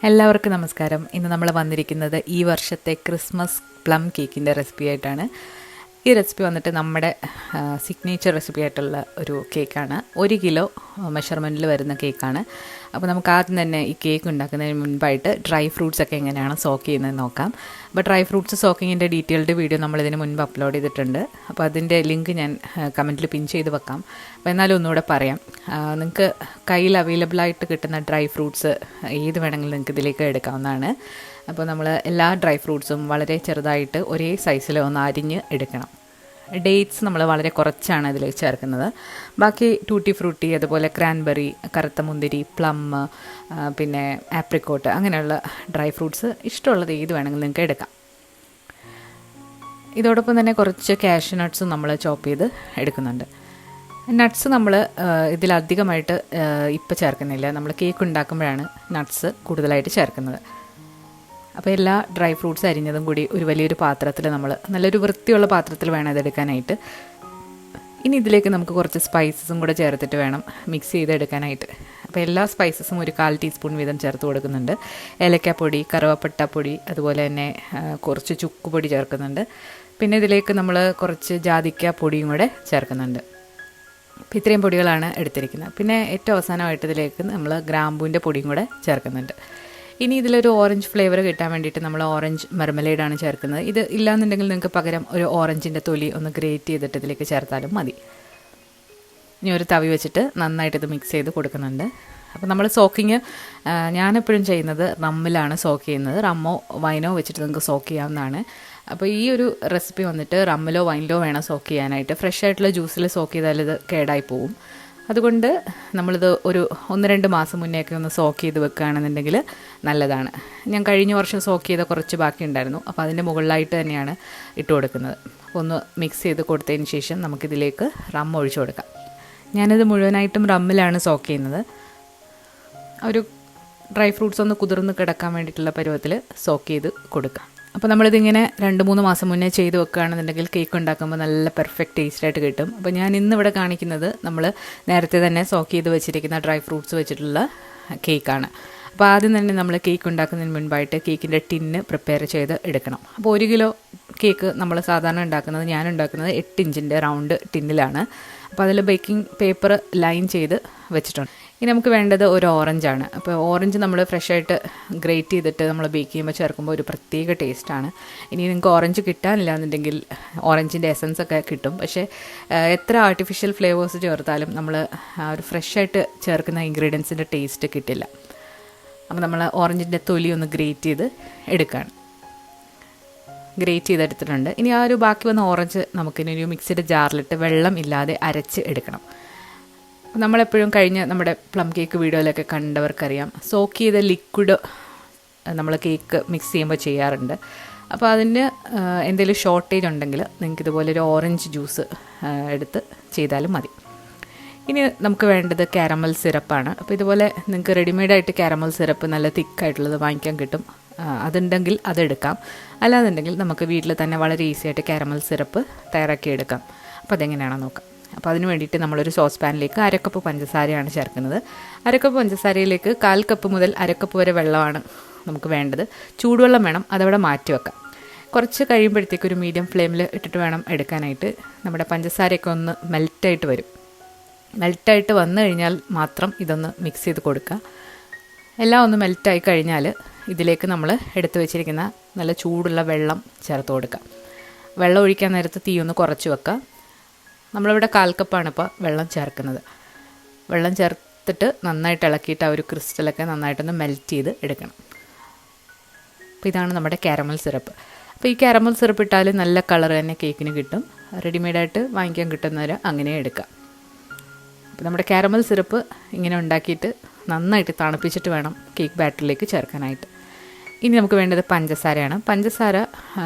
എല്ലാവർക്കും നമസ്കാരം. ഇന്ന് നമ്മൾ വന്നിരിക്കുന്നത് ഈ വർഷത്തെ ക്രിസ്മസ് പ്ലം കേക്കിൻ്റെ റെസിപ്പി ആയിട്ടാണ്. ഈ റെസിപ്പി വന്നിട്ട് നമ്മുടെ സിഗ്നേച്ചർ റെസിപ്പി ആയിട്ടുള്ള ഒരു കേക്കാണ്. 1 കിലോ മെഷർമെൻറ്റിൽ വരുന്ന കേക്കാണ്. അപ്പോൾ നമുക്ക് ആദ്യം തന്നെ ഈ കേക്ക് ഉണ്ടാക്കുന്നതിന് മുൻപായിട്ട് ഡ്രൈ ഫ്രൂട്ട്സ് ഒക്കെ എങ്ങനെയാണ് സോക്ക് ചെയ്യുന്നത് നോക്കാം. അപ്പോൾ ഡ്രൈ ഫ്രൂട്ട്സ് സോക്കിങ്ങിൻ്റെ ഡീറ്റെയിൽഡ് വീഡിയോ നമ്മളിതിന് മുൻപ് അപ്ലോഡ് ചെയ്തിട്ടുണ്ട്. അപ്പോൾ അതിൻ്റെ ലിങ്ക് ഞാൻ കമൻറ്റിൽ പിൻ ചെയ്ത് വെക്കാം. അപ്പോൾ എന്നാലും ഒന്നുകൂടെ പറയാം, നിങ്ങൾക്ക് കയ്യിൽ അവൈലബിൾ ആയിട്ട് കിട്ടുന്ന ഡ്രൈ ഫ്രൂട്ട്സ് ഏത് വേണമെങ്കിലും നിങ്ങൾക്ക് ഇതിലേക്ക് എടുക്കാവുന്നതാണ്. അപ്പോൾ നമ്മൾ എല്ലാ ഡ്രൈ ഫ്രൂട്ട്സും വളരെ ചെറുതായിട്ട് ഒരേ സൈസിൽ ഒന്ന് അരിഞ്ഞ് എടുക്കണം. ഡേറ്റ്സ് നമ്മൾ വളരെ കുറച്ചാണ് ഇതിലേക്ക് ചേർക്കുന്നത്. ബാക്കി ടൂട്ടി ഫ്രൂട്ടി, അതുപോലെ ക്രാൻബെറി, കറുത്ത മുന്തിരി, പ്ലം, പിന്നെ ആപ്രിക്കോട്ട്, അങ്ങനെയുള്ള ഡ്രൈ ഫ്രൂട്ട്സ് ഇഷ്ടമുള്ളത് ഏത് വേണമെങ്കിലും നിങ്ങൾക്ക് എടുക്കാം. ഇതോടൊപ്പം തന്നെ കുറച്ച് കാഷ്യൂ നട്ട്സും നമ്മൾ ചോപ്പ് ചെയ്ത് എടുക്കുന്നുണ്ട്. നട്ട്സ് നമ്മൾ ഇതിലധികമായിട്ട് ഇപ്പോൾ ചേർക്കുന്നില്ല. നമ്മൾ കേക്ക് ഉണ്ടാക്കുമ്പോഴാണ് നട്ട്സ് കൂടുതലായിട്ട് ചേർക്കുന്നത്. അപ്പോൾ എല്ലാ ഡ്രൈ ഫ്രൂട്ട്സ് അരിഞ്ഞതും കൂടി ഒരു വലിയൊരു പാത്രത്തിൽ നമ്മൾ നല്ലൊരു വൃത്തിയുള്ള പാത്രത്തിൽ വേണം ഇതെടുക്കാനായിട്ട്. ഇനി ഇതിലേക്ക് നമുക്ക് കുറച്ച് സ്പൈസസും കൂടെ ചേർത്തിട്ട് വേണം മിക്സ് ചെയ്തെടുക്കാനായിട്ട്. അപ്പോൾ എല്ലാ സ്പൈസസും ഒരു 1/4 ടീസ്പൂൺ വീതം ചേർത്ത് കൊടുക്കുന്നുണ്ട്. ഏലക്കാപ്പൊടി, കറുവപ്പട്ട പൊടി, അതുപോലെ തന്നെ കുറച്ച് ചുക്കുപൊടി ചേർക്കുന്നുണ്ട്. പിന്നെ ഇതിലേക്ക് നമ്മൾ കുറച്ച് ജാതിക്ക പൊടിയും കൂടെ ചേർക്കുന്നുണ്ട്. അപ്പോൾ ഇത്രയും പൊടികളാണ് എടുത്തിരിക്കുന്നത്. പിന്നെ ഏറ്റവും അവസാനമായിട്ട് ഇതിലേക്ക് നമ്മൾ ഗ്രാമ്പൂവിൻ്റെ പൊടിയും കൂടെ ചേർക്കുന്നുണ്ട്. ഇനി ഇതിലൊരു ഓറഞ്ച് ഫ്ലേവർ കിട്ടാൻ വേണ്ടിയിട്ട് നമ്മൾ ഓറഞ്ച് മെർമലേഡാണ് ചേർക്കുന്നത്. ഇത് ഇല്ലാന്നുണ്ടെങ്കിൽ നിങ്ങൾക്ക് പകരം ഒരു ഓറഞ്ചിൻ്റെ തൊലി ഒന്ന് ഗ്രേറ്റ് ചെയ്തിട്ട് ഇതിലേക്ക് ചേർത്താലും മതി. ഇനി ഒരു തവി വെച്ചിട്ട് നന്നായിട്ട് ഇത് മിക്സ് ചെയ്ത് കൊടുക്കുന്നുണ്ട്. അപ്പോൾ നമ്മൾ സോക്കിങ് ഞാനെപ്പോഴും ചെയ്യുന്നത് റമ്മിലാണ് സോക്ക് ചെയ്യുന്നത്. റമ്മോ വൈനോ വെച്ചിട്ട് നിങ്ങൾക്ക് സോക്ക് ചെയ്യാവുന്നതാണ്. അപ്പോൾ ഈ ഒരു റെസിപ്പി വന്നിട്ട് റമ്മിലോ വൈനിലോ വേണം സോക്ക് ചെയ്യാനായിട്ട്. ഫ്രഷ് ആയിട്ടുള്ള ജ്യൂസിൽ സോക്ക് ചെയ്താൽ ഇത് കേടായി പോവും. അതുകൊണ്ട് നമ്മളിത് ഒരു 1-2 മാസം മുന്നേയൊക്കെ ഒന്ന് സോക്ക് ചെയ്ത് വെക്കുകയാണെന്നുണ്ടെങ്കിൽ നല്ലതാണ്. ഞാൻ കഴിഞ്ഞ വർഷം സോക്ക് ചെയ്ത കുറച്ച് ബാക്കി ഉണ്ടായിരുന്നു. അപ്പോൾ അതിൻ്റെ മുകളിലായിട്ട് തന്നെയാണ് ഇട്ട് കൊടുക്കുന്നത്. ഒന്ന് മിക്സ് ചെയ്ത് കൊടുത്തതിന് ശേഷം നമുക്കിതിലേക്ക് റം ഒഴിച്ചു കൊടുക്കാം. ഞാനിത് മുഴുവനായിട്ടും റമ്മിലാണ് സോക്ക് ചെയ്യുന്നത്. ഒരു ഡ്രൈ ഫ്രൂട്ട്സ് ഒന്ന് കുതിർന്ന് കിടക്കാൻ വേണ്ടിയിട്ടുള്ള പരുവത്തിൽ സോക്ക് ചെയ്ത് കൊടുക്കാം. അപ്പോൾ നമ്മളിതിങ്ങനെ 2-3 മാസം മുന്നേ ചെയ്ത് വെക്കുകയാണെന്നുണ്ടെങ്കിൽ കേക്ക് ഉണ്ടാക്കുമ്പോൾ നല്ല പെർഫെക്റ്റ് ടേസ്റ്റായിട്ട് കിട്ടും. അപ്പോൾ ഞാൻ ഇന്നിവിടെ കാണിക്കുന്നത് നമ്മൾ നേരത്തെ തന്നെ സോക്ക് ചെയ്ത് വെച്ചിരിക്കുന്ന ഡ്രൈ ഫ്രൂട്ട്സ് വെച്ചിട്ടുള്ള കേക്കാണ്. അപ്പോൾ ആദ്യം തന്നെ നമ്മൾ കേക്ക് ഉണ്ടാക്കുന്നതിന് മുൻപായിട്ട് കേക്കിൻ്റെ ടിന്ന് പ്രിപ്പയർ ചെയ്ത് എടുക്കണം. അപ്പോൾ 1 കിലോ കേക്ക് നമ്മൾ സാധാരണ ഉണ്ടാക്കുന്നത്, ഞാൻ ഉണ്ടാക്കുന്നത് 8 ഇഞ്ചിൻ്റെ റൗണ്ട് ടിന്നിലാണ്. അപ്പോൾ അതിൽ ബേക്കിംഗ് പേപ്പർ ലൈൻ ചെയ്ത് വെച്ചിട്ടുണ്ട്. ഇനി നമുക്ക് വേണ്ടത് ഒരു ഓറഞ്ചാണ്. അപ്പോൾ ഓറഞ്ച് നമ്മൾ ഫ്രഷായിട്ട് ഗ്രേറ്റ് ചെയ്തിട്ട് നമ്മൾ ബേക്ക് ചെയ്യുമ്പോൾ ചേർക്കുമ്പോൾ ഒരു പ്രത്യേക ടേസ്റ്റാണ്. ഇനി നിങ്ങൾക്ക് ഓറഞ്ച് കിട്ടാനില്ല എന്നുണ്ടെങ്കിൽ ഓറഞ്ചിൻ്റെ എസൻസ് ഒക്കെ കിട്ടും. പക്ഷേ എത്ര ആർട്ടിഫിഷ്യൽ ഫ്ലേവേഴ്സ് ചേർത്താലും നമ്മൾ ഒരു ഫ്രഷായിട്ട് ചേർക്കുന്ന ഇൻഗ്രീഡിയൻസിൻ്റെ ടേസ്റ്റ് കിട്ടില്ല. അപ്പോൾ നമ്മൾ ഓറഞ്ചിൻ്റെ തൊലി ഒന്ന് ഗ്രേറ്റ് ചെയ്ത് എടുക്കുകയാണ്. ഗ്രേറ്റ് ചെയ്തെടുത്തിട്ടുണ്ട്. ഇനി ആ ഒരു ബാക്കി വന്ന ഓറഞ്ച് നമുക്കിനി ഒരു മിക്സിയുടെ ജാറിലിട്ട് വെള്ളം ഇല്ലാതെ അരച്ച് എടുക്കണം. നമ്മളെപ്പോഴും കഴിഞ്ഞ നമ്മുടെ പ്ലം കേക്ക് വീഡിയോയിലൊക്കെ കണ്ടവർക്കറിയാം, സോക്ക് ചെയ്ത ലിക്വിഡ് നമ്മൾ കേക്ക് മിക്സ് ചെയ്യുമ്പോൾ ചെയ്യാറുണ്ട്. അപ്പോൾ അതിന് എന്തെങ്കിലും ഷോർട്ടേജ് ഉണ്ടെങ്കിൽ നിങ്ങൾക്ക് ഇതുപോലെ ഒരു ഓറഞ്ച് ജ്യൂസ് എടുത്ത് ചെയ്താലും മതി. ഇനി നമുക്ക് വേണ്ടത് കാരമൽ സിറപ്പാണ്. അപ്പോൾ ഇതുപോലെ നിങ്ങൾക്ക് റെഡിമെയ്ഡായിട്ട് കാരമൽ സിറപ്പ് നല്ല തിക്കായിട്ടുള്ളത് വാങ്ങിക്കാൻ കിട്ടും. അതുണ്ടെങ്കിൽ അതെടുക്കാം. അല്ലാന്നുണ്ടെങ്കിൽ നമുക്ക് വീട്ടിൽ തന്നെ വളരെ ഈസി ആയിട്ട് കാരമൽ സിറപ്പ് തയ്യാറാക്കിയെടുക്കാം. അപ്പോൾ അതെങ്ങനെയാണെന്ന് നോക്കാം. അപ്പോൾ അതിന് വേണ്ടിയിട്ട് നമ്മളൊരു സോസ് പാനിലേക്ക് 1/2 കപ്പ് പഞ്ചസാരയാണ് ചേർക്കുന്നത്. 1/2 കപ്പ് പഞ്ചസാരയിലേക്ക് 1/4 കപ്പ് മുതൽ 1/2 കപ്പ് വരെ വെള്ളമാണ് നമുക്ക് വേണ്ടത്. ചൂടുവെള്ളം വേണം, അതവിടെ മാറ്റി വെക്കാം. കുറച്ച് കഴിയുമ്പോഴത്തേക്ക് ഒരു മീഡിയം ഫ്ലെയിമിൽ ഇട്ടിട്ട് വേണം എടുക്കാനായിട്ട്. നമ്മുടെ പഞ്ചസാരയൊക്കെ ഒന്ന് മെൽറ്റായിട്ട് വരും. മെൽറ്റായിട്ട് വന്നു കഴിഞ്ഞാൽ മാത്രം ഇതൊന്ന് മിക്സ് ചെയ്ത് കൊടുക്കുക. എല്ലാം ഒന്ന് മെൽറ്റായി കഴിഞ്ഞാൽ ഇതിലേക്ക് നമ്മൾ എടുത്ത് വെച്ചിരിക്കുന്ന നല്ല ചൂടുള്ള വെള്ളം ചേർത്ത് കൊടുക്കുക. വെള്ളം ഒഴിക്കാൻ നേരത്ത് തീ ഒന്ന് കുറച്ച് വെക്കുക. നമ്മളിവിടെ 1/4 കപ്പാണ് ഇപ്പോൾ വെള്ളം ചേർക്കുന്നത്. വെള്ളം ചേർത്തിട്ട് നന്നായിട്ട് ഇളക്കിയിട്ട് ആ ഒരു ക്രിസ്റ്റലൊക്കെ നന്നായിട്ടൊന്ന് മെൽറ്റ് ചെയ്ത് എടുക്കണം. അപ്പോൾ ഇതാണ് നമ്മുടെ കാരമൽ സിറപ്പ്. അപ്പോൾ ഈ കാരമൽ സിറപ്പ് ഇട്ടാൽ നല്ല കളർ തന്നെ കേക്കിന് കിട്ടും. റെഡിമെയ്ഡായിട്ട് വാങ്ങിക്കാൻ കിട്ടുന്നവർ അങ്ങനെ എടുക്കാം. അപ്പോൾ നമ്മുടെ കാരമൽ സിറപ്പ് ഇങ്ങനെ ഉണ്ടാക്കിയിട്ട് നന്നായിട്ട് തണുപ്പിച്ചിട്ട് വേണം കേക്ക് ബാറ്ററിലേക്ക് ചേർക്കാനായിട്ട്. ഇനി നമുക്ക് വേണ്ടത് പഞ്ചസാരയാണ്. പഞ്ചസാര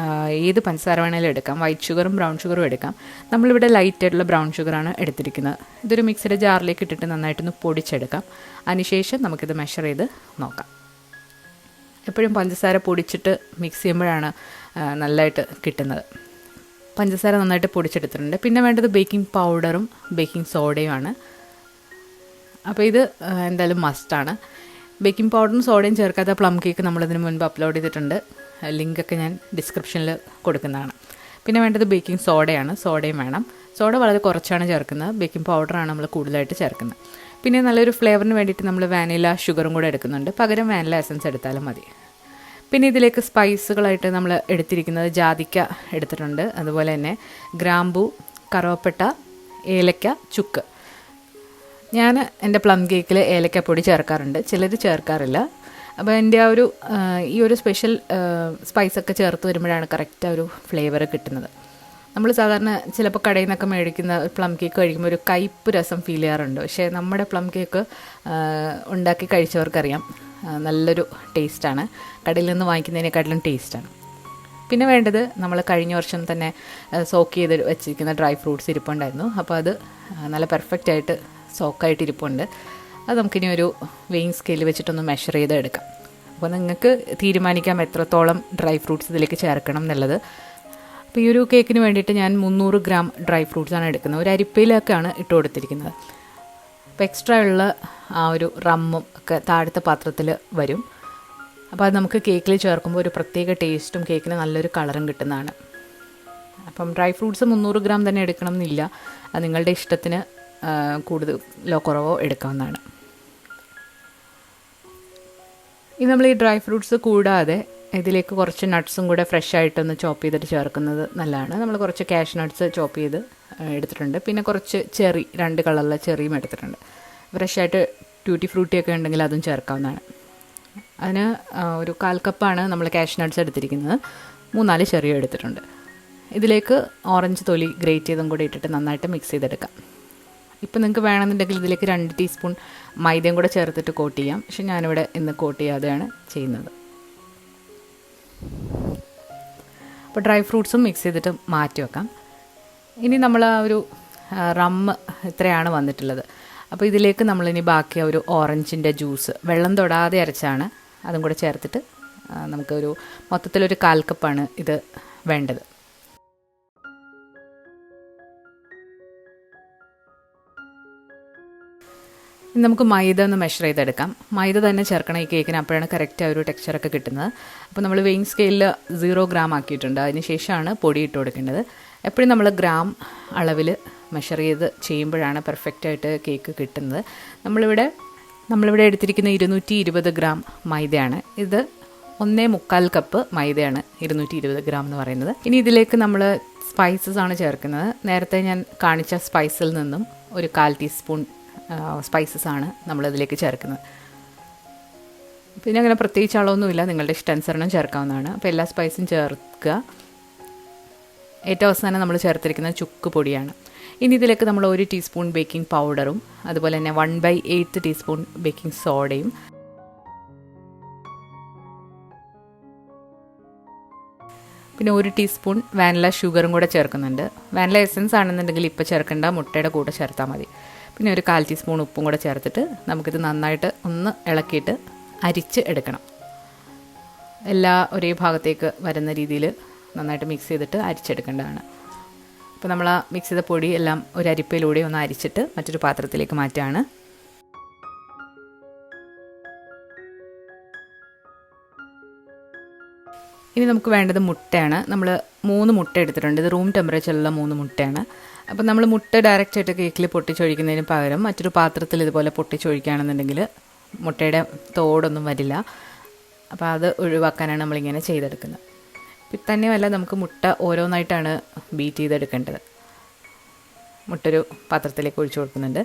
ഏത് പഞ്ചസാര വേണമെങ്കിലും എടുക്കാം. വൈറ്റ് ഷുഗറും ബ്രൗൺ ഷുഗറും എടുക്കാം. നമ്മളിവിടെ ലൈറ്റായിട്ടുള്ള ബ്രൗൺ ഷുഗറാണ് എടുത്തിരിക്കുന്നത്. ഇതൊരു മിക്സിയുടെ ജാറിലേക്ക് ഇട്ടിട്ട് നന്നായിട്ടൊന്ന് പൊടിച്ചെടുക്കാം. അതിനുശേഷം നമുക്കിത് മെഷർ ചെയ്ത് നോക്കാം. എപ്പോഴും പഞ്ചസാര പൊടിച്ചിട്ട് മിക്സ് ചെയ്യുമ്പോഴാണ് നല്ലതായിട്ട് കിട്ടുന്നത്. പഞ്ചസാര നന്നായിട്ട് പൊടിച്ചെടുത്തിട്ടുണ്ട്. പിന്നെ വേണ്ടത് ബേക്കിംഗ് പൗഡറും ബേക്കിംഗ് സോഡയുമാണ്. അപ്പോൾ ഇത് എന്തായാലും മസ്റ്റാണ്. ബേക്കിംഗ് പൗഡറും സോഡയും ചേർക്കാത്ത പ്ലം കേക്ക് നമ്മളിതിന് മുൻപ് അപ്ലോഡ് ചെയ്തിട്ടുണ്ട്. ലിങ്കൊക്കെ ഞാൻ ഡിസ്ക്രിപ്ഷനിൽ കൊടുക്കുന്നതാണ്. പിന്നെ വേണ്ടത് ബേക്കിംഗ് സോഡയാണ്. സോഡയും വേണം. സോഡ വളരെ കുറച്ചാണ് ചേർക്കുന്നത്. ബേക്കിംഗ് പൗഡറാണ് നമ്മൾ കൂടുതലായിട്ട് ചേർക്കുന്നത്. പിന്നെ നല്ലൊരു ഫ്ലേവറിന് വേണ്ടിയിട്ട് നമ്മൾ വാനില ഷുഗറും കൂടെ എടുക്കുന്നുണ്ട്. പകരം വാനില എസൻസ് എടുത്താലും മതി. പിന്നെ ഇതിലേക്ക് സ്പൈസുകളായിട്ട് നമ്മൾ എടുത്തിരിക്കുന്നത് ജാതിക്ക എടുത്തിട്ടുണ്ട്. അതുപോലെ തന്നെ ഗ്രാമ്പൂ, കറുവപ്പട്ട, ഏലക്ക, ചുക്ക്. ഞാൻ എൻ്റെ പ്ലം കേക്കിൽ ഏലക്കപ്പൊടി ചേർക്കാറുണ്ട്, ചിലർ ചേർക്കാറില്ല. അപ്പോൾ എൻ്റെ ഈ ഒരു സ്പെഷ്യൽ സ്പൈസൊക്കെ ചേർത്ത് വരുമ്പോഴാണ് കറക്റ്റ് ആ ഒരു ഫ്ലേവർ കിട്ടുന്നത്. നമ്മൾ സാധാരണ ചിലപ്പോൾ കടയിൽ നിന്നൊക്കെ മേടിക്കുന്ന പ്ലം കേക്ക് കഴിക്കുമ്പോൾ ഒരു കയ്പ്പ് രസം ഫീൽ ചെയ്യാറുണ്ട്. പക്ഷേ നമ്മുടെ പ്ലം കേക്ക് ഉണ്ടാക്കി കഴിച്ചവർക്കറിയാം നല്ലൊരു ടേസ്റ്റാണ്. കടയിൽ നിന്ന് വാങ്ങിക്കുന്നതിനേക്കാട്ടിലും ടേസ്റ്റാണ്. പിന്നെ വേണ്ടത് നമ്മൾ കഴിഞ്ഞ വർഷം തന്നെ സോക്ക് ചെയ്ത് വെച്ചിരിക്കുന്ന ഡ്രൈ ഫ്രൂട്ട്സ് ഇരിപ്പുണ്ടായിരുന്നു. അപ്പോൾ അത് നല്ല പെർഫെക്റ്റായിട്ട് സോക്കായിട്ട് ഇരിപ്പുണ്ട്. അത് നമുക്കിനി ഒരു വെയിങ് സ്കെയിൽ വെച്ചിട്ടൊന്ന് മെഷർ ചെയ്ത് എടുക്കാം. അപ്പോൾ നിങ്ങൾക്ക് തീരുമാനിക്കാം എത്രത്തോളം ഡ്രൈ ഫ്രൂട്ട്സ് ഇതിലേക്ക് ചേർക്കണം എന്നുള്ളത്. അപ്പോൾ ഈ ഒരു കേക്കിന് വേണ്ടിയിട്ട് ഞാൻ 300 ഗ്രാം ഡ്രൈ ഫ്രൂട്ട്സാണ് എടുക്കുന്നത്. ഒരു അരിപ്പയിലൊക്കെയാണ് ഇട്ട് കൊടുത്തിരിക്കുന്നത്. അപ്പോൾ എക്സ്ട്രാ ഉള്ള ആ ഒരു റമ്മും ഒക്കെ താഴത്തെ പാത്രത്തിൽ വരും. അപ്പോൾ അത് നമുക്ക് കേക്കിൽ ചേർക്കുമ്പോൾ ഒരു പ്രത്യേക ടേസ്റ്റും കേക്കിന് നല്ലൊരു കളറും കിട്ടുന്നതാണ്. അപ്പം ഡ്രൈ ഫ്രൂട്ട്സ് 300 ഗ്രാം തന്നെ എടുക്കണം എന്നില്ല. അത് നിങ്ങളുടെ ഇഷ്ടത്തിന് കൂടുതലോ കുറവോ എടുക്കാവുന്നതാണ്. ഇനി നമ്മൾ ഈ ഡ്രൈ ഫ്രൂട്ട്സ് കൂടാതെ ഇതിലേക്ക് കുറച്ച് നട്ട്സും കൂടെ ഫ്രഷ് ആയിട്ടൊന്ന് ചോപ്പ് ചെയ്തിട്ട് ചേർക്കുന്നത് നല്ലതാണ്. നമ്മൾ കുറച്ച് കാഷ് നട്ട്സ് ചോപ്പ് ചെയ്ത് എടുത്തിട്ടുണ്ട്. പിന്നെ കുറച്ച് ചെറി, 2 കളറിലെ ചെറിയും എടുത്തിട്ടുണ്ട്. ഫ്രഷ് ആയിട്ട് ട്യൂട്ടി ഫ്രൂട്ടിയൊക്കെ ഉണ്ടെങ്കിൽ അതും ചേർക്കാവുന്നതാണ്. അതിന് ഒരു 1/4 കപ്പാണ് നമ്മൾ കാഷ് നട്ട്സ് എടുത്തിരിക്കുന്നത്. 3-4 ചെറിയും എടുത്തിട്ടുണ്ട്. ഇതിലേക്ക് ഓറഞ്ച് തൊലി ഗ്രേറ്റ് ചെയ്തും കൂടി ഇട്ടിട്ട് നന്നായിട്ട് മിക്സ് ചെയ്തെടുക്കാം. ഇപ്പം നിങ്ങൾക്ക് വേണമെന്നുണ്ടെങ്കിൽ ഇതിലേക്ക് 2 ടീസ്പൂൺ മൈദയും കൂടെ ചേർത്തിട്ട് കോട്ട് ചെയ്യാം. പക്ഷെ ഞാനിവിടെ ഇന്ന് കോട്ട് ചെയ്യാതെയാണ് ചെയ്യുന്നത്. അപ്പോൾ ഡ്രൈ ഫ്രൂട്ട്സും മിക്സ് ചെയ്തിട്ട് മാറ്റി വെക്കാം. ഇനി നമ്മൾ ആ ഒരു റമ്മ് ഇത്രയാണ് വന്നിട്ടുള്ളത്. അപ്പോൾ ഇതിലേക്ക് നമ്മളിനി ബാക്കി ഒരു ഓറഞ്ചിൻ്റെ ജ്യൂസ് വെള്ളം തൊടാതെ അരച്ചാണ്, അതും കൂടെ ചേർത്തിട്ട് നമുക്കൊരു മൊത്തത്തിലൊരു 1/4 കപ്പാണ് ഇത് വേണ്ടത്. നമുക്ക് മൈദ ഒന്ന് മെഷർ ചെയ്തെടുക്കാം. മൈദ തന്നെ ചേർക്കണം ഈ കേക്കിന്, അപ്പോഴാണ് കറക്റ്റ് ആ ഒരു ടെക്സ്ചറൊക്കെ കിട്ടുന്നത്. അപ്പോൾ നമ്മൾ വെയിങ് സ്കെയിലിൽ 0 ഗ്രാം ആക്കിയിട്ടുണ്ട്. അതിന് ശേഷമാണ് പൊടി ഇട്ട് കൊടുക്കേണ്ടത്. എപ്പോഴും നമ്മൾ ഗ്രാം അളവിൽ മെഷർ ചെയ്ത് ചെയ്യുമ്പോഴാണ് പെർഫെക്റ്റായിട്ട് കേക്ക് കിട്ടുന്നത്. നമ്മളിവിടെ എടുത്തിരിക്കുന്ന 220 ഗ്രാം മൈദയാണ്. ഇത് 1.25 കപ്പ് മൈദയാണ് 220 ഗ്രാം എന്ന് പറയുന്നത്. ഇനി ഇതിലേക്ക് നമ്മൾ സ്പൈസസ് ആണ് ചേർക്കുന്നത്. നേരത്തെ ഞാൻ കാണിച്ച സ്പൈസിൽ നിന്നും ഒരു 1/4 ടീസ്പൂൺ സ്പൈസസ് ആണ് നമ്മളിതിലേക്ക് ചേർക്കുന്നത്. പിന്നെ അങ്ങനെ പ്രത്യേകിച്ച് അളവൊന്നുമില്ല, നിങ്ങളുടെ ഇഷ്ടാനുസരണം ചേർക്കാവുന്നതാണ്. അപ്പോൾ എല്ലാ സ്പൈസും ചേർക്കുക. ഏറ്റവും അവസാനം നമ്മൾ ചേർത്തിരിക്കുന്നത് ചുക്ക് പൊടിയാണ്. ഇനി ഇതിലേക്ക് നമ്മൾ 1 ടീസ്പൂൺ ബേക്കിംഗ് പൗഡറും അതുപോലെ തന്നെ 1/8 ടീസ്പൂൺ ബേക്കിംഗ് സോഡയും പിന്നെ 1 ടീസ്പൂൺ വാനില ഷുഗറും കൂടെ ചേർക്കുന്നുണ്ട്. വാനില എസൻസ് ആണെന്നുണ്ടെങ്കിൽ ഇപ്പോൾ ചേർക്കേണ്ട, മുട്ടയുടെ കൂടെ ചേർത്താൽ മതി. പിന്നെ ഒരു 1/4 ടീസ്പൂൺ ഉപ്പും കൂടെ ചേർത്തിട്ട് നമുക്കിത് നന്നായിട്ട് ഒന്ന് ഇളക്കിയിട്ട് അരിച്ച് എടുക്കണം. ഒരേ ഭാഗത്തേക്ക് വരുന്ന രീതിയിൽ നന്നായിട്ട് മിക്സ് ചെയ്തിട്ട് അരിച്ചെടുക്കേണ്ടതാണ്. അപ്പോൾ നമ്മൾ ആ മിക്സ് ചെയ്ത പൊടി എല്ലാം ഒരു അരിപ്പയിലൂടെ ഒന്ന് അരിച്ചിട്ട് മറ്റൊരു പാത്രത്തിലേക്ക് മാറ്റുകയാണ്. ഇനി നമുക്ക് വേണ്ടത് മുട്ടയാണ്. നമ്മൾ 3 മുട്ട എടുത്തിട്ടുണ്ട്. ഇത് റൂം ടെമ്പറേച്ചറിലുള്ള 3 മുട്ടയാണ്. അപ്പോൾ നമ്മൾ മുട്ട ഡയറക്റ്റായിട്ട് കേക്കിൽ പൊട്ടിച്ചൊഴിക്കുന്നതിന് പകരം മറ്റൊരു പാത്രത്തിൽ ഇതുപോലെ പൊട്ടിച്ചൊഴിക്കുകയാണെന്നുണ്ടെങ്കിൽ മുട്ടയുടെ തോടൊന്നും വരില്ല. അപ്പോൾ അത് ഒഴിവാക്കാനാണ് നമ്മളിങ്ങനെ ചെയ്തെടുക്കുന്നത്. തന്നെയല്ല, നമുക്ക് മുട്ട ഓരോന്നായിട്ടാണ് ബീറ്റ് ചെയ്തെടുക്കേണ്ടത്. മുട്ടൊരു പാത്രത്തിലേക്ക് ഒഴിച്ചു കൊടുക്കുന്നുണ്ട്.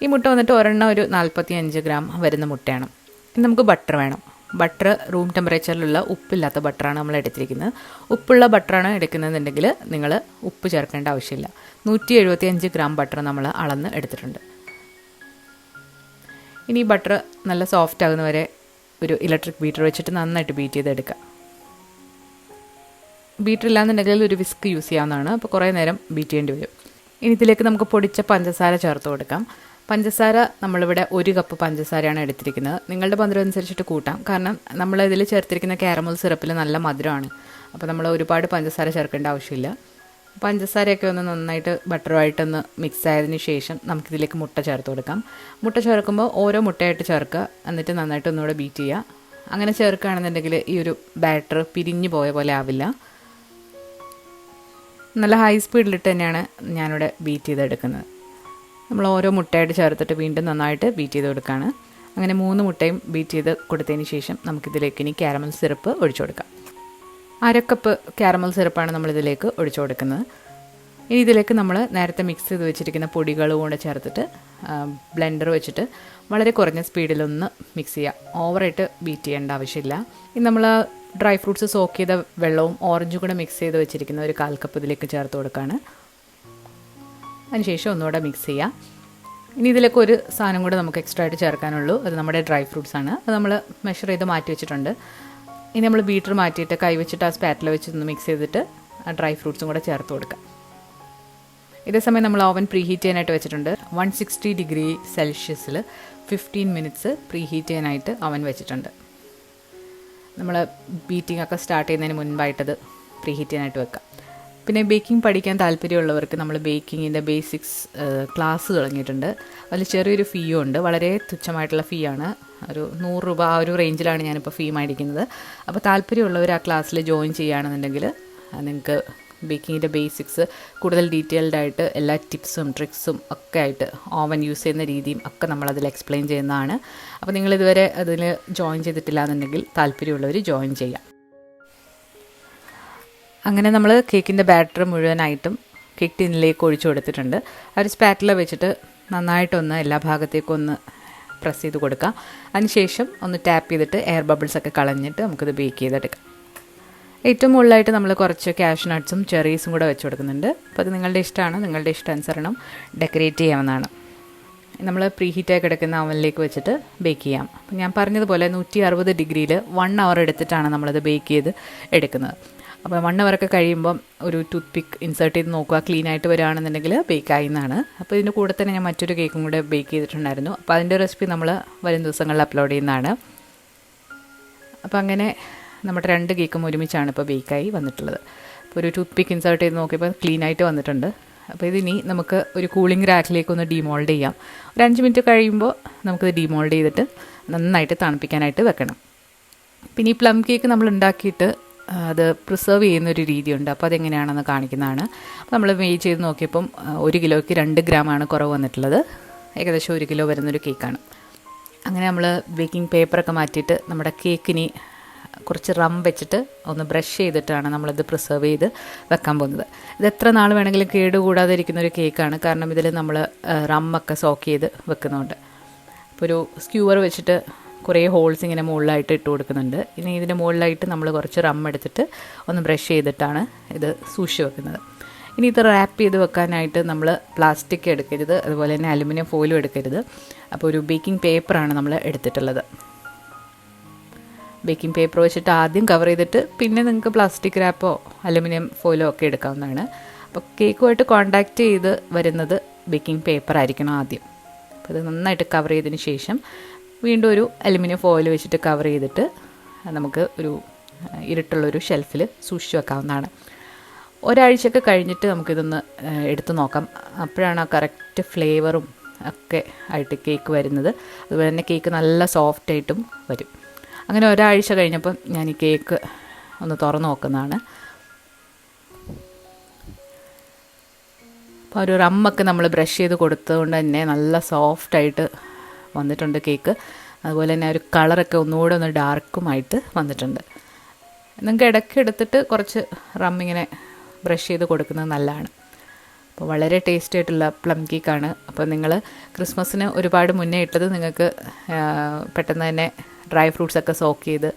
ഈ മുട്ട വന്നിട്ട് ഒരെണ്ണം ഒരു 45 ഗ്രാം വരുന്ന മുട്ടയാണ്. ഇനി നമുക്ക് ബട്ടർ വേണം. ബട്ടർ റൂം ടെമ്പറേച്ചറിലുള്ള ഉപ്പില്ലാത്ത ബട്ടറാണ് നമ്മൾ എടുത്തിരിക്കുന്നത്. ഉപ്പുള്ള ബട്ടറാണ് എടുക്കുന്നതെന്നുണ്ടെങ്കിൽ നിങ്ങൾ ഉപ്പ് ചേർക്കേണ്ട ആവശ്യമില്ല. 175 ഗ്രാം ബട്ടർ നമ്മൾ അളന്ന് എടുത്തിട്ടുണ്ട്. ഇനി ഈ ബട്ടർ നല്ല സോഫ്റ്റ് ആകുന്നവരെ ഒരു ഇലക്ട്രിക് ബീറ്റർ വെച്ചിട്ട് നന്നായിട്ട് ബീറ്റ് ചെയ്തെടുക്കുക. ബീറ്റർ ഇല്ലാന്നുണ്ടെങ്കിൽ ഒരു വിസ്ക് യൂസ് ചെയ്യാവുന്നതാണ്. അപ്പോൾ കുറേ നേരം ബീറ്റ് ചെയ്യേണ്ടി വരും. ഇനി ഇതിലേക്ക് നമുക്ക് പൊടിച്ച പഞ്ചസാര ചേർത്ത് കൊടുക്കാം. പഞ്ചസാര നമ്മളിവിടെ 1 കപ്പ് പഞ്ചസാരയാണ് എടുത്തിരിക്കുന്നത്. നിങ്ങളുടെ മധുരം അനുസരിച്ചിട്ട് കൂട്ടാം. കാരണം നമ്മൾ ഇതിൽ ചേർത്തിരിക്കുന്ന കാരമൽ സിറപ്പിൽ നല്ല മധുരമാണ്. അപ്പോൾ നമ്മൾ ഒരുപാട് പഞ്ചസാര ചേർക്കേണ്ട ആവശ്യമില്ല. പഞ്ചസാരയൊക്കെ ഒന്ന് നന്നായിട്ട് ബട്ടറുമായിട്ടൊന്ന് മിക്സ് ആയതിനു ശേഷം നമുക്കിതിലേക്ക് മുട്ട ചേർത്ത് കൊടുക്കാം. മുട്ട ചേർക്കുമ്പോൾ ഓരോ മുട്ടയായിട്ട് ചേർക്കുക, എന്നിട്ട് നന്നായിട്ട് ഒന്നുകൂടെ ബീറ്റ് ചെയ്യുക. അങ്ങനെ ചേർക്കുകയാണെന്നുണ്ടെങ്കിൽ ഈ ഒരു ബാറ്റർ പിരിഞ്ഞു പോയ പോലെ ആവില്ല. നല്ല ഹൈ സ്പീഡിലിട്ട് തന്നെയാണ് ഞാനിവിടെ ബീറ്റ് ചെയ്തെടുക്കുന്നത്. നമ്മൾ ഓരോ മുട്ടയായിട്ട് ചേർത്തിട്ട് വീണ്ടും നന്നായിട്ട് ബീറ്റ് ചെയ്ത് കൊടുക്കുകയാണ്. അങ്ങനെ 3 മുട്ടയും ബീറ്റ് ചെയ്ത് കൊടുത്തതിന് ശേഷം നമുക്കിതിലേക്ക് ഇനി കാരമൽ സിറപ്പ് ഒഴിച്ചു കൊടുക്കാം. 1/2 കപ്പ് കാരമൽ സിറപ്പാണ് നമ്മളിതിലേക്ക് ഒഴിച്ചു കൊടുക്കുന്നത്. ഇനി ഇതിലേക്ക് നമ്മൾ നേരത്തെ മിക്സ് ചെയ്ത് വെച്ചിരിക്കുന്ന പൊടികളും കൂടെ ചേർത്തിട്ട് ബ്ലെൻഡർ വെച്ചിട്ട് വളരെ കുറഞ്ഞ സ്പീഡിലൊന്ന് മിക്സ് ചെയ്യുക. ഓവറായിട്ട് ബീറ്റ് ചെയ്യേണ്ട ആവശ്യമില്ല. ഇനി നമ്മൾ ഡ്രൈ ഫ്രൂട്ട്സ് സോക്ക് ചെയ്ത വെള്ളവും ഓറഞ്ചും കൂടെ മിക്സ് ചെയ്ത് വെച്ചിരിക്കുന്ന ഒരു 1/4 കപ്പ് ഇതിലേക്ക് ചേർത്ത് കൊടുക്കുകയാണ്. അതിനുശേഷം ഒന്നുകൂടെ മിക്സ് ചെയ്യുക. ഇനി ഇതിലേക്ക് ഒരു സാധനം കൂടെ നമുക്ക് എക്സ്ട്രാ ആയിട്ട് ചേർക്കാനുള്ളൂ. അത് നമ്മുടെ ഡ്രൈ ഫ്രൂട്ട്സ് ആണ്. അത് നമ്മൾ മെഷർ ചെയ്ത് മാറ്റി വെച്ചിട്ടുണ്ട്. ഇനി നമ്മൾ ബീറ്റർ മാറ്റിയിട്ട് കൈ വെച്ചിട്ട് ആ സ്പാറ്റിൽ വെച്ചൊന്ന് മിക്സ് ചെയ്തിട്ട് ആ ഡ്രൈ ഫ്രൂട്ട്സും കൂടെ ചേർത്ത് കൊടുക്കാം. ഇതേ സമയം നമ്മൾ ഓവൻ പ്രീ ഹീറ്റ് ചെയ്യാനായിട്ട് വെച്ചിട്ടുണ്ട്. 160 ഡിഗ്രി സെൽഷ്യസിൽ 15 മിനിറ്റ്സ് പ്രീ ഹീറ്റ് ചെയ്യാനായിട്ട് ഓവൻ വെച്ചിട്ടുണ്ട്. നമ്മൾ ബീറ്റിംഗ് ഒക്കെ സ്റ്റാർട്ട് ചെയ്യുന്നതിന് മുൻപായിട്ടത് പ്രീ ഹീറ്റ് ചെയ്യാനായിട്ട് വെക്കാം. പിന്നെ ബേക്കിംഗ് പഠിക്കാൻ താല്പര്യമുള്ളവർക്ക് നമ്മൾ ബേക്കിങ്ങിൻ്റെ ബേസിക്സ് ക്ലാസ് തുടങ്ങിയിട്ടുണ്ട്. അതിൽ ചെറിയൊരു ഫീയും ഉണ്ട്. വളരെ തുച്ഛമായിട്ടുള്ള ഫീ ആണ്. ഒരു 100 രൂപ ആ ഒരു റേഞ്ചിലാണ് ഞാനിപ്പോൾ ഫീ മേടിക്കുന്നത്. അപ്പോൾ താല്പര്യമുള്ളവർ ആ ക്ലാസ്സിൽ ജോയിൻ ചെയ്യുകയാണെന്നുണ്ടെങ്കിൽ നിങ്ങൾക്ക് ബേക്കിങ്ങിൻ്റെ ബേസിക്സ് കൂടുതൽ ഡീറ്റെയിൽഡ് ആയിട്ട് എല്ലാ ടിപ്സും ട്രിക്സും ഒക്കെ ആയിട്ട് ഓവൻ യൂസ് ചെയ്യുന്ന രീതിയും ഒക്കെ നമ്മളതിൽ എക്സ്പ്ലെയിൻ ചെയ്യുന്നതാണ്. അപ്പോൾ നിങ്ങളിതുവരെ അതിൽ ജോയിൻ ചെയ്തിട്ടില്ല എന്നുണ്ടെങ്കിൽ താല്പര്യമുള്ളവർ ജോയിൻ ചെയ്യാം. അങ്ങനെ നമ്മൾ കേക്കിൻ്റെ ബാറ്റർ മുഴുവനായിട്ടും കേക്ക് ടിന്നിലേക്ക് ഒഴിച്ചു കൊടുത്തിട്ടുണ്ട്. ആ ഒരു സ്പാറ്റില വെച്ചിട്ട് നന്നായിട്ടൊന്ന് എല്ലാ ഭാഗത്തേക്കും ഒന്ന് പ്രസ് ചെയ്ത് കൊടുക്കുക. അതിനുശേഷം ഒന്ന് ടാപ്പ് ചെയ്തിട്ട് എയർ ബബിൾസ് ഒക്കെ കളഞ്ഞിട്ട് നമുക്കിത് ബേക്ക് ചെയ്തെടുക്കാം. ഏറ്റവും മുകളിലായിട്ട് നമ്മൾ കുറച്ച് കാഷ്യൂ നട്ട്സും ചെറീസും കൂടെ വെച്ച് കൊടുക്കുന്നുണ്ട്. അപ്പോൾ അത് നിങ്ങളുടെ ഇഷ്ടമാണ്. നിങ്ങളുടെ ഇഷ്ടാനുസരണം ഡെക്കറേറ്റ് ചെയ്യാവുന്നതാണ്. നമ്മൾ പ്രീ ഹീറ്റായി കിടക്കുന്ന അവനിലേക്ക് വെച്ചിട്ട് ബേക്ക് ചെയ്യാം. അപ്പോൾ ഞാൻ പറഞ്ഞതുപോലെ 160 ഡിഗ്രിയിൽ 1 അവർ എടുത്തിട്ടാണ് നമ്മളത് ബേക്ക് ചെയ്ത് എടുക്കുന്നത്. അപ്പോൾ 1 അവറൊക്കെ കഴിയുമ്പം ഒരു ടൂത്ത് പിക്ക് ഇൻസേർട്ട് ചെയ്ത് നോക്കുക. ക്ലീൻ ആയിട്ട് വരികയാണെന്നുണ്ടെങ്കിൽ ബേക്ക് ആയിന്നാണ്. അപ്പോൾ ഇതിൻ്റെ കൂടെ തന്നെ ഞാൻ മറ്റൊരു കേക്കും കൂടെ ബേക്ക് ചെയ്തിട്ടുണ്ടായിരുന്നു. അപ്പോൾ അതിൻ്റെ റെസിപ്പി നമ്മൾ വരും ദിവസങ്ങളിൽ അപ്ലോഡ് ചെയ്യുന്നതാണ്. അപ്പോൾ അങ്ങനെ നമ്മുടെ 2 കേക്കും ഒരുമിച്ചാണ് ഇപ്പോൾ ബേക്കായി വന്നിട്ടുള്ളത്. അപ്പോൾ ഒരു ടൂത്ത് പിക്ക് ഇൻസേർട്ട് ചെയ്ത് നോക്കിയപ്പോൾ ക്ലീൻ ആയിട്ട് വന്നിട്ടുണ്ട്. അപ്പോൾ ഇതിനി നമുക്ക് ഒരു കൂളിംഗ് റാക്കിലേക്കൊന്ന് ഡിമോൾഡ് ചെയ്യാം. ഒരു 5 മിനിറ്റ് കഴിയുമ്പോൾ നമുക്കിത് ഡിമോൾഡ് ചെയ്തിട്ട് നന്നായിട്ട് തണുപ്പിക്കാനായിട്ട് വെക്കണം. പിന്നെ ഈ പ്ലം കേക്ക് നമ്മൾ ഉണ്ടാക്കിയിട്ട് അത് പ്രിസർവ് ചെയ്യുന്നൊരു രീതിയുണ്ട്. അപ്പോൾ അതെങ്ങനെയാണെന്ന് കാണിക്കുന്നതാണ്. അപ്പോൾ നമ്മൾ വെയ് ചെയ്ത് നോക്കിയപ്പം 1 കിലോയ്ക്ക് 2 ഗ്രാമാണ് കുറവ് വന്നിട്ടുള്ളത്. ഏകദേശം 1 കിലോ വരുന്നൊരു കേക്കാണ്. അങ്ങനെ നമ്മൾ ബേക്കിംഗ് പേപ്പറൊക്കെ മാറ്റിയിട്ട് നമ്മുടെ കേക്കിന് കുറച്ച് റം വെച്ചിട്ട് ഒന്ന് ബ്രഷ് ചെയ്തിട്ടാണ് നമ്മളിത് പ്രിസർവ് ചെയ്ത് വെക്കാൻ പോകുന്നത്. ഇത് എത്ര നാൾ വേണമെങ്കിലും കേടുകൂടാതെ ഇരിക്കുന്ന ഒരു കേക്കാണ്. കാരണം ഇതിൽ നമ്മൾ റമ്മൊക്കെ സോക്ക് ചെയ്ത് വെക്കുന്നുണ്ട്. അപ്പോൾ ഒരു സ്ക്യൂവർ വെച്ചിട്ട് കുറേ ഹോൾസ് ഇങ്ങനെ മുകളിലായിട്ട് ഇട്ട് കൊടുക്കുന്നുണ്ട്. ഇനി ഇതിൻ്റെ മുകളിലായിട്ട് നമ്മൾ കുറച്ച് റം എടുത്തിട്ട് ഒന്ന് ബ്രഷ് ചെയ്തിട്ടാണ് ഇത് സൂക്ഷിച്ച് വെക്കുന്നത്. ഇനി ഇത് റാപ്പ് ചെയ്ത് വെക്കാനായിട്ട് നമ്മൾ പ്ലാസ്റ്റിക് എടുക്കരുത്, അതുപോലെ തന്നെ അലുമിനിയം ഫോയിലും എടുക്കരുത്. അപ്പോൾ ഒരു ബേക്കിംഗ് പേപ്പറാണ് നമ്മൾ എടുത്തിട്ടുള്ളത്. ബേക്കിംഗ് പേപ്പർ വെച്ചിട്ട് ആദ്യം കവർ ചെയ്തിട്ട് പിന്നെ നിങ്ങൾക്ക് പ്ലാസ്റ്റിക് റാപ്പോ അലുമിനിയം ഫോയിലോ ഒക്കെ എടുക്കാവുന്നതാണ്. അപ്പോൾ കേക്കുമായിട്ട് കോണ്ടാക്റ്റ് ചെയ്ത് വരുന്നത് ബേക്കിംഗ് പേപ്പർ ആയിരിക്കണം ആദ്യം. അപ്പോൾ ഇത് നന്നായിട്ട് കവർ ചെയ്തതിന് ശേഷം വീണ്ടും ഒരു അലുമിനിയം ഫോയിൽ വെച്ചിട്ട് കവർ ചെയ്തിട്ട് നമുക്ക് ഒരു ഇരുട്ടുള്ളൊരു ഷെൽഫിൽ സൂക്ഷിച്ച് വെക്കാവുന്നതാണ്. ഒരാഴ്ചയൊക്കെ കഴിഞ്ഞിട്ട് നമുക്കിതൊന്ന് എടുത്ത് നോക്കാം. അപ്പോഴാണ് ആ കറക്റ്റ് ഫ്ലേവറും ഒക്കെ ആയിട്ട് കേക്ക് വരുന്നത്. അതുപോലെ തന്നെ കേക്ക് നല്ല സോഫ്റ്റായിട്ടും വരും. അങ്ങനെ ഒരാഴ്ച കഴിഞ്ഞപ്പം ഞാൻ ഈ കേക്ക് ഒന്ന് തുറന്ന് നോക്കുന്നതാണ്. അപ്പോൾ ഒരു റമ്മൊക്കെ നമ്മൾ ബ്രഷ് ചെയ്ത് കൊടുത്തതുകൊണ്ട് തന്നെ നല്ല സോഫ്റ്റായിട്ട് വന്നിട്ടുണ്ട് കേക്ക്. അതുപോലെ തന്നെ ഒരു കളറൊക്കെ ഒന്നുകൂടെ ഒന്ന് ഡാർക്കുമായിട്ട് വന്നിട്ടുണ്ട്. നിങ്ങൾക്ക് ഇടയ്ക്ക് എടുത്തിട്ട് കുറച്ച് റമ്മിങ്ങനെ ബ്രഷ് ചെയ്ത് കൊടുക്കുന്നത് നല്ലതാണ്. അപ്പോൾ വളരെ ടേസ്റ്റി ആയിട്ടുള്ള പ്ലം കേക്കാണ്. അപ്പോൾ നിങ്ങൾ ക്രിസ്മസിന് ഒരുപാട് മുന്നേ ഇട്ടത് നിങ്ങൾക്ക് പെട്ടെന്ന് തന്നെ ഡ്രൈ ഫ്രൂട്ട്സൊക്കെ സോക്ക് ചെയ്ത്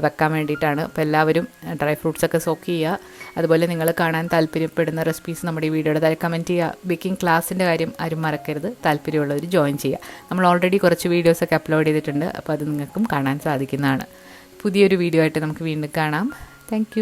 വെക്കാൻ വേണ്ടിയിട്ടാണ്. അപ്പോൾ എല്ലാവരും ഡ്രൈ ഫ്രൂട്ട്സൊക്കെ സോക്ക് ചെയ്യുക. അതുപോലെ നിങ്ങൾ കാണാൻ താല്പര്യപ്പെടുന്ന റെസിപ്പീസ് നമ്മുടെ ഈ വീഡിയോയുടെ താഴെ കമൻറ്റ് ചെയ്യുക. ബേക്കിംഗ് ക്ലാസ്സിൻ്റെ കാര്യം ആരും മറക്കരുത്. താല്പര്യമുള്ളവർ ജോയിൻ ചെയ്യുക. നമ്മൾ ഓൾറെഡി കുറച്ച് വീഡിയോസൊക്കെ അപ്ലോഡ് ചെയ്തിട്ടുണ്ട്. അപ്പോൾ അത് നിങ്ങൾക്കും കാണാൻ സാധിക്കുന്നതാണ്. പുതിയൊരു വീഡിയോ ആയിട്ട് നമുക്ക് വീണ്ടും കാണാം. താങ്ക്